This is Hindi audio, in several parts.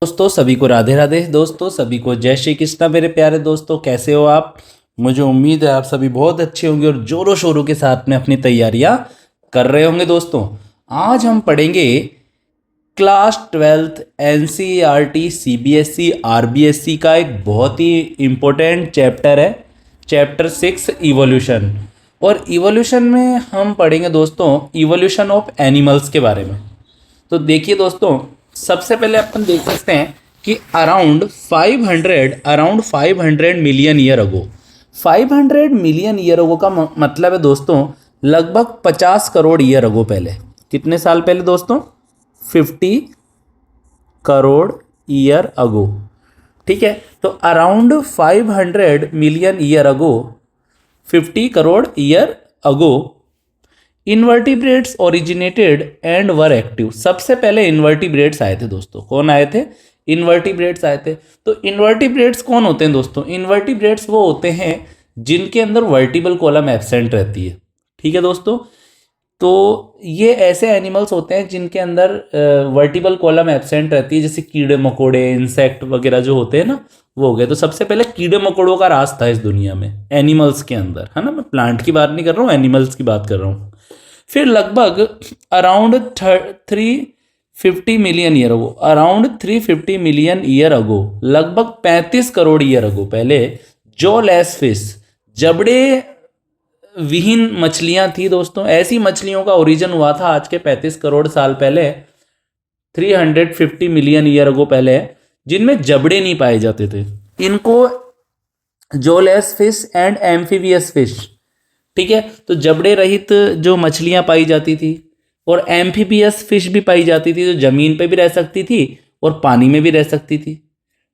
दोस्तों सभी को राधे राधे। दोस्तों सभी को जय श्री कृष्णा। मेरे प्यारे दोस्तों, कैसे हो आप? मुझे उम्मीद है आप सभी बहुत अच्छे होंगे और जोरों शोरों के साथ में अपनी तैयारियां कर रहे होंगे। दोस्तों आज हम पढ़ेंगे class 12th NCERT CBSE RBSE का एक बहुत ही इम्पोर्टेंट चैप्टर है, चैप्टर 6 इवोल्यूशन। और इवोल्यूशन में हम पढ़ेंगे दोस्तों इवोल्यूशन ऑफ एनिमल्स के बारे में। तो देखिए दोस्तों, सबसे पहले अपन देख सकते हैं कि around 500 million year ago, 500 million year ago का मतलब है दोस्तों लगभग 50 करोड़ ईयर अगो पहले। कितने साल पहले दोस्तों? 50 करोड़ ईयर अगो। ठीक है, तो around 500 million year ago, 50 crore year ago invertebrates originated and were active. सबसे पहले इन्वर्टिब्रेट्स आए थे दोस्तों। कौन आए थे? इन्वर्टिब्रेट्स आए थे। तो इन्वर्टिब्रेट्स कौन होते हैं दोस्तों? इन्वर्टिब्रेट्स वो होते हैं जिनके अंदर वर्टिबल कॉलम एब्सेंट रहती है। ठीक है दोस्तों, तो ये ऐसे एनिमल्स होते हैं जिनके अंदर वर्टिबल कॉलम एब्सेंट रहती है, जैसे कीड़े मकोड़े, इंसेक्ट वगैरह जो होते हैं ना, वो हो गए। तो सबसे पहले कीड़े मकोड़ों का राज था इस दुनिया में, एनिमल्स के अंदर, है ना। मैं प्लांट की बात नहीं कर रहा हूँ, एनिमल्स की बात कर रहा हूँ। फिर लगभग around 350 million year ago, around 350 million year ago, लगभग 35 करोड़ ईयर अगो पहले जो लेस फिश, जबड़े विहीन मछलियां थी दोस्तों। ऐसी मछलियों का ओरिजिन हुआ था आज के 35 करोड़ साल पहले, 350 मिलियन ईयर अगो पहले, जिनमें जबड़े नहीं पाए जाते थे। इनको jawless fish and amphibious fish, ठीक है, तो जबड़े रहित जो मछलियां पाई जाती थी, और एम्फीबियस फिश भी पाई जाती थी, जो जमीन पे भी रह सकती थी और पानी में भी रह सकती थी।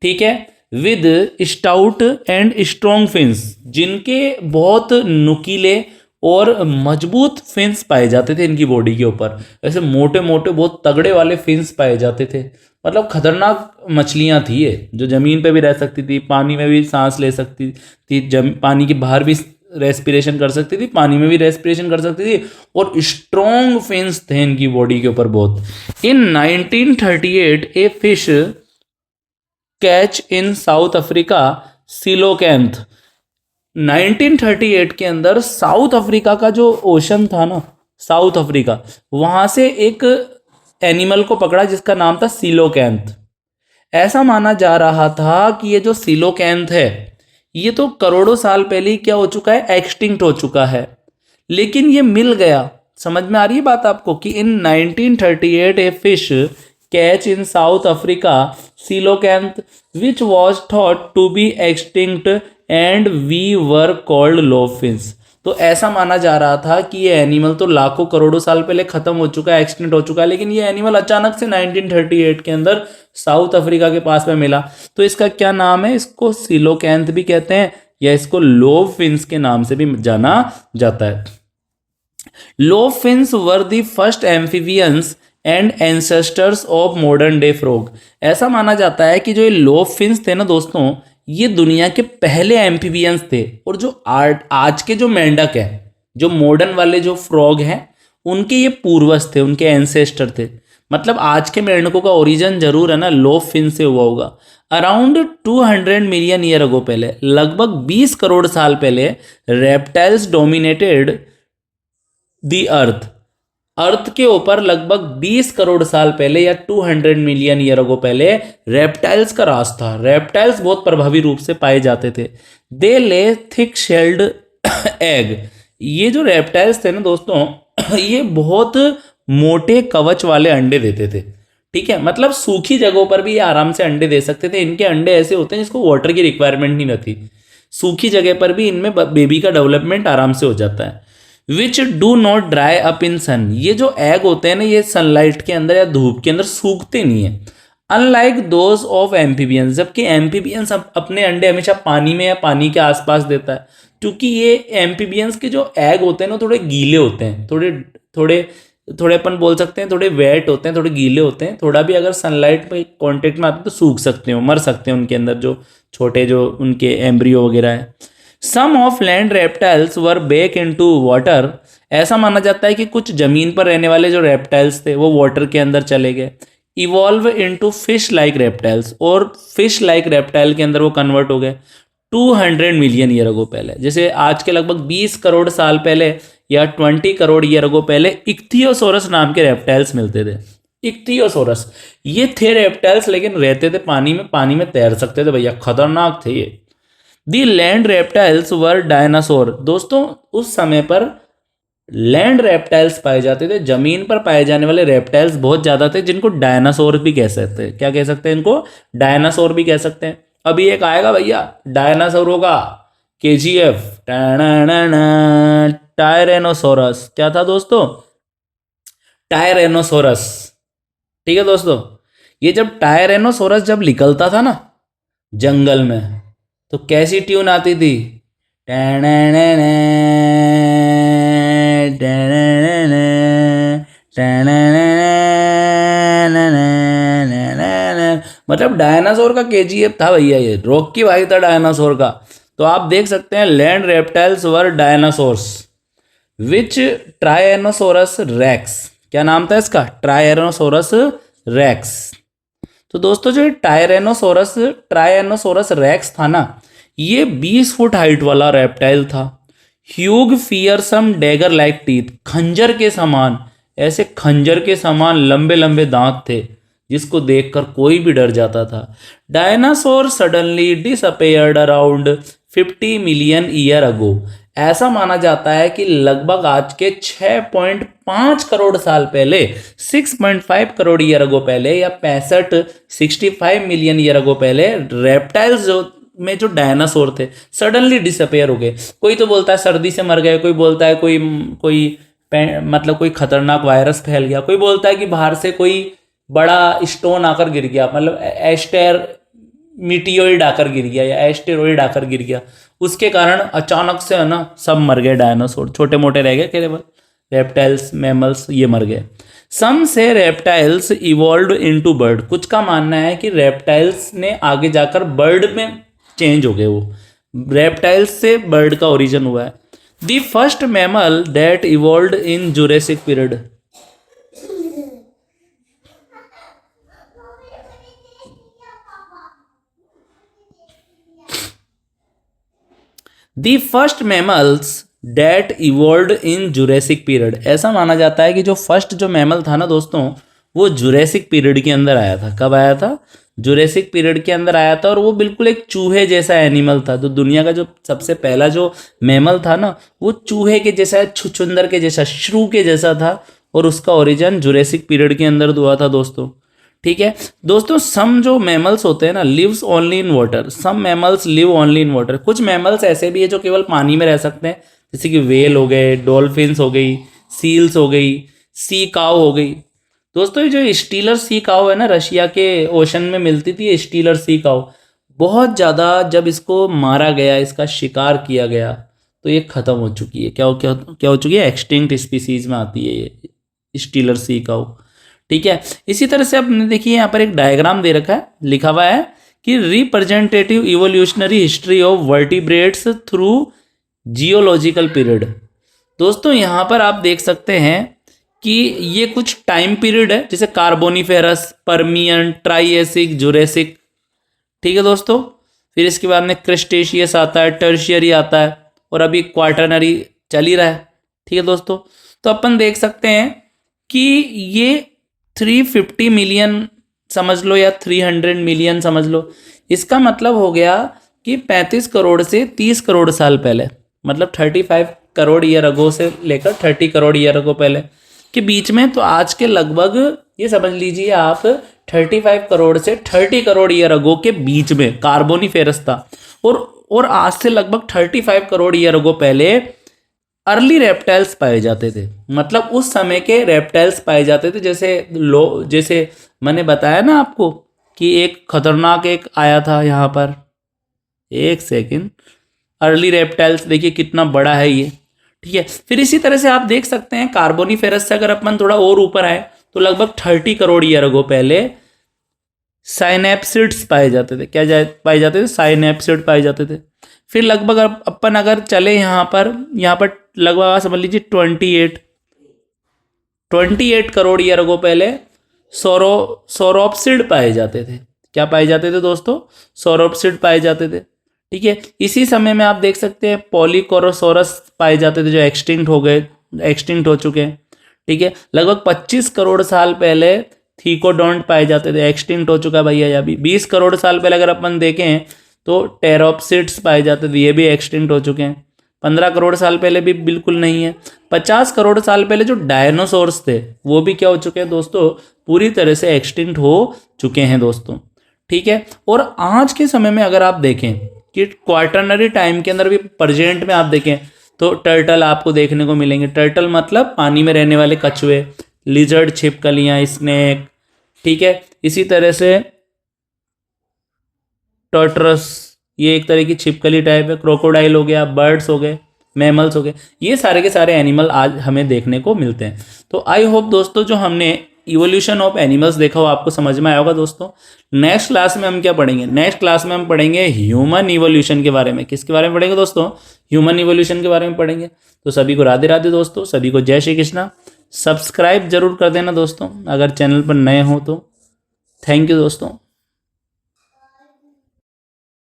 ठीक है, with stout and strong fins, जिनके बहुत नुकीले और मजबूत फिन्स पाए जाते थे इनकी बॉडी के ऊपर। ऐसे मोटे मोटे बहुत तगड़े वाले फिन्स पाए जाते थे। मतलब खतरनाक मछलियां थी ये, जो जमीन पे भी रह सकती थी, पानी में भी सांस ले सकती थी, पानी के बाहर भी रेस्पिरेशन कर सकती थी, पानी में भी रेस्पिरेशन कर सकती थी, और स्ट्रॉन्ग फिन्स थे इनकी बॉडी के ऊपर बहुत। In 1938 a fish catch in South Africa coelacanth, 1938 के अंदर साउथ अफ्रीका का जो ओशन था ना, साउथ अफ्रीका, वहां से एक एनिमल को पकड़ा जिसका नाम था सिलोकैंथ। ऐसा माना जा रहा था कि ये जो सिलोकैंथ है, ये तो करोड़ों साल पहले ही क्या हो चुका है? एक्सटिंक्ट हो चुका है। लेकिन ये मिल गया। समझ में आ रही है बात आपको कि in 1938 a fish catch in South Africa coelacanth which was thought to be extinct and we were called lobefins. तो ऐसा माना जा रहा था कि ये एनिमल तो लाखों करोड़ों साल पहले खत्म हो चुका है, एक्सटिंक्ट हो चुका है, लेकिन ये एनिमल अचानक से 1938 के अंदर साउथ अफ्रीका के पास में मिला। तो इसका क्या नाम है? इसको सिलोकैंथ भी कहते हैं, या इसको लोव फिन्स के नाम से भी जाना जाता है। Lobe fins were the first amphibians and ancestors of modern day frog. ऐसा माना जाता है कि जो ये लोव फिन्स थे ना दोस्तों, ये दुनिया के पहले एम्फीबियंस थे। और जो आज के जो मेंढक है, जो मॉडर्न वाले जो फ्रॉग हैं, उनके ये पूर्वज थे, उनके एंसेस्टर थे। मतलब आज के मेंढकों का ओरिजिन जरूर है ना लोव फिन से हुआ होगा। अराउंड 200 मिलियन ईयर अगो पहले, लगभग 20 करोड़ साल पहले, रेप्टाइल्स डोमिनेटेड द अर्थ। अर्थ के ऊपर लगभग 20 करोड़ साल पहले या 200 मिलियन ईयर अगो पहले रेप्टाइल्स का राज था। रेप्टाइल्स बहुत प्रभावी रूप से पाए जाते थे। दे ले थिक शेल्ड एग। ये जो रेप्टाइल्स थे ना दोस्तों, ये बहुत मोटे कवच वाले अंडे देते थे। ठीक है, मतलब सूखी जगहों पर भी ये आराम से अंडे दे सकते थे। इनके अंडे ऐसे होते हैं जिसको वाटर की रिक्वायरमेंट नहीं रहती। सूखी जगह पर भी इनमें बेबी का डेवलपमेंट आराम से हो जाता है। Which do not dry up in sun. ये जो एग होते हैं ना, ये सनलाइट के अंदर या धूप के अंदर सूखते नहीं है, अनलाइक दोज ऑफ एम्फीबियंस। जबकि एम्फीबियंस अपने अंडे हमेशा पानी में या पानी के आसपास देता है, क्योंकि ये एम्फीबियंस के जो एग होते हैं ना, थोड़े गीले होते हैं, थोड़े थोड़े थोड़े अपन बोल सकते हैं, थोड़े वेट होते हैं, थोड़े गीले होते हैं। थोड़ा भी अगर सनलाइट में कांटेक्ट में आते हैं तो सूख सकते हैं, मर सकते हैं उनके अंदर जो छोटे जो उनके एम्ब्रियो वगैरह है। Some of land reptiles were back into water. ऐसा माना जाता है कि कुछ जमीन पर रहने वाले जो रेप्टाइल्स थे वो वाटर के अंदर चले गए। Evolve into fish like reptiles, और फिश लाइक रेप्टाइल के अंदर वो कन्वर्ट हो गए 200 मिलियन ईयर अगो पहले। जैसे आज के लगभग 20 करोड़ साल पहले या 20 करोड़ ईयर अगो पहले इक्थियोसोरस नाम के रेप्टाइल्स मिलते थे। इक्थियोसोरस ये थे रेप्टाइल्स, लेकिन रहते थे पानी में तैर सकते थे भैया, खतरनाक थे ये। The land reptiles were dinosaur. दोस्तों उस समय पर लैंड रेप्टाइल्स पाए जाते थे, जमीन पर पाए जाने वाले रेप्टाइल्स बहुत ज्यादा थे, जिनको डायनासोर भी कह सकते हैं। क्या कह सकते हैं इनको? डायनासोर भी कह सकते हैं। अभी एक आएगा भैया डायनासोरों का, KGF, टायरेनोसोरस। क्या था दोस्तों? टायरेनोसोरस। ठीक है दोस्तों, ये जब टायरेनोसोरस जब निकलता था ना जंगल में, तो कैसी ट्यून आती थी? मतलब डायनासोर का KGF था भैया, ये रॉकी भाई था डायनासोर का। तो आप देख सकते हैं लैंड रेप्टाइल्स वर डायनासोर्स विच ट्रायनोसोरस रेक्स। क्या नाम था इसका? ट्रायनोसोरस रेक्स। तो दोस्तों जो ट्रायनोसोरस रेक्स था ना, ये 20 फुट हाइट वाला रेप्टाइल था। Hugh fearsome dagger like teeth, खंजर के समान, ऐसे खंजर के समान लंबे लंबे दांत थे, जिसको देखकर कोई भी डर जाता था। Dinosaur suddenly disappeared around 50 million year ago. ऐसा माना जाता है कि लगभग आज के 6.5 करोड़ साल पहले, 6.5 करोड़ ईयर अगो पहले, या 65 मिलियन ईयर अगो पहले, रेप्टाइल्स जो में जो डायनासोर थे सडनली डिसअपेयर हो गए। कोई तो बोलता है सर्दी से मर गए, कोई बोलता है कोई मतलब कोई खतरनाक वायरस फैल गया, कोई बोलता है कि बाहर से कोई बड़ा स्टोन आकर गिर गया, मतलब मीटियोइड आकर गिर गया या एस्टेरॉइड आकर गिर गया, उसके कारण अचानक से है ना सब मर गए डायनासोर, छोटे मोटे रह गए केवल रेप्टाइल्स मैमल्स, ये मर गए। सम से रेप्टाइल्स इवॉल्व इनटू बर्ड। कुछ का मानना है कि रेप्टाइल्स ने आगे जाकर बर्ड में चेंज हो गए, वो रेप्टाइल्स से बर्ड का ओरिजिन हुआ है। The first mammal that evolve in Jurassic period. The first mammals that evolve in Jurassic period. ऐसा माना जाता है कि जो फर्स्ट जो मैमल था ना दोस्तों, वो जुरासिक पीरियड के अंदर आया था। कब आया था? जुरासिक पीरियड के अंदर आया था, और वो बिल्कुल एक चूहे जैसा एनिमल था। तो दुनिया का जो सबसे पहला जो मैमल था ना, वो चूहे के जैसा, छुछुंदर के जैसा, श्रू के जैसा था, और उसका ओरिजिन जुरासिक पीरियड के अंदर हुआ था दोस्तों। ठीक है दोस्तों, सम जो मैमल्स होते हैं ना lives only in water, some mammals live only in water. कुछ मैमल्स ऐसे भी है जो केवल पानी में रह सकते हैं, जैसे कि वेल हो गए, डॉल्फिन्स हो गई, सील्स हो गई, सी काउ हो गई। दोस्तों ये जो स्टीलर सी काउ है ना, रशिया के ओशन में मिलती थी, स्टीलर सी काउ, बहुत ज़्यादा जब इसको मारा गया, इसका शिकार किया गया, तो ये ख़त्म हो चुकी है। क्या हो चुकी है? एक्सटिंक्ट स्पीसीज में आती है ये स्टीलर सी काउ। ठीक है, इसी तरह से आपने देखिए यहाँ पर एक डायग्राम दे रखा है, लिखा हुआ है कि representative evolutionary history of vertebrates through geological period. दोस्तों यहाँ पर आप देख सकते हैं कि ये कुछ टाइम पीरियड है, जैसे कार्बोनिफेरस, परमियन, ट्राइएसिक, जुरेसिक। ठीक है दोस्तों, फिर इसके बाद में क्रिस्टेशियस आता है, टर्शियरी आता है, और अभी क्वाटरनरी चल ही रहा है। ठीक है दोस्तों, तो अपन देख सकते हैं कि ये 350 मिलियन समझ लो या 300 मिलियन समझ लो। इसका मतलब हो गया कि 35 करोड़ से 30 करोड़ साल पहले, मतलब 35 करोड़ ईयर अगो से लेकर 30 करोड़ ईयर अगो पहले के बीच में, तो आज के लगभग ये समझ लीजिए आप 35 करोड़ से 30 करोड़ ईयर अगो के बीच में कार्बोनिफेरस था। और आज से लगभग 35 करोड़ ईयर अगो पहले अर्ली रेप्टाइल्स पाए जाते थे। मतलब उस समय के रेप्टाइल्स पाए जाते थे, जैसे मैंने बताया ना आपको कि एक खतरनाक एक आया था यहाँ पर, एक सेकंड, अर्ली रेप्टाइल्स देखिए कितना बड़ा है ये। ठीक है, फिर इसी तरह से आप देख सकते हैं कार्बोनिफेरस से अगर अपन थोड़ा और ऊपर आए, तो लगभग 30 करोड़ ईयर अगो पहले साइनेप्सिड्स पाए जाते थे। क्या पाए जाते थे? साइनेप्सिड पाए जाते थे। फिर लगभग अपन अगर चले यहाँ पर लगभग समझ लीजिए 28 करोड़ ईयर अगो पहले सौरोप्सिड पाए जाते थे। क्या पाए जाते थे दोस्तों? सौरोप्सिड पाए जाते थे। ठीक है, इसी समय में आप देख सकते हैं पॉलीकोरोसोरस पाए जाते थे जो एक्सटिंक्ट हो चुके हैं। ठीक है, लगभग 25 करोड़ साल पहले थीकोडोंट पाए जाते थे, एक्सटिंक्ट हो चुका है भैया। अभी 20 करोड़ साल पहले अगर अपन देखें तो टेरोप्सिड्स पाए जाते थे, ये भी एक्सटिंक्ट हो चुके हैं। 15 करोड़ साल पहले भी बिल्कुल नहीं है। 50 करोड़ साल पहले जो डायनासोर्स थे वो भी क्या हो चुके हैं दोस्तों? पूरी तरह से एक्सटिंक्ट हो चुके हैं दोस्तों। ठीक है, और आज के समय में अगर आप देखें कि क्वार्टरनरी टाइम के अंदर भी प्रेजेंट में आप देखें तो टर्टल आपको देखने को मिलेंगे। टर्टल मतलब पानी में रहने वाले कछुए, लिजर्ड, छिपकलियां, स्नेक। ठीक है, इसी तरह से टर्टरस, ये एक तरह की छिपकली टाइप है। क्रोकोडाइल हो गया, बर्ड्स हो गए, मैमल्स हो गए, ये सारे के सारे एनिमल आज हमें देखने को मिलते हैं। तो आई होप दोस्तों जो हमने इवोल्यूशन ऑफ एनिमल्स देखा वो आपको समझ में आया होगा दोस्तों। नेक्स्ट क्लास में हम क्या पढ़ेंगे? नेक्स्ट क्लास में हम पढ़ेंगे ह्यूमन इवोल्यूशन के बारे में। किसके बारे में पढ़ेंगे दोस्तों? ह्यूमन इवोल्यूशन के बारे में पढ़ेंगे। तो सभी को राधे राधे दोस्तों, सभी को जय श्री कृष्णा। सब्सक्राइब जरूर कर देना दोस्तों अगर चैनल पर नए हो तो। थैंक यू दोस्तों।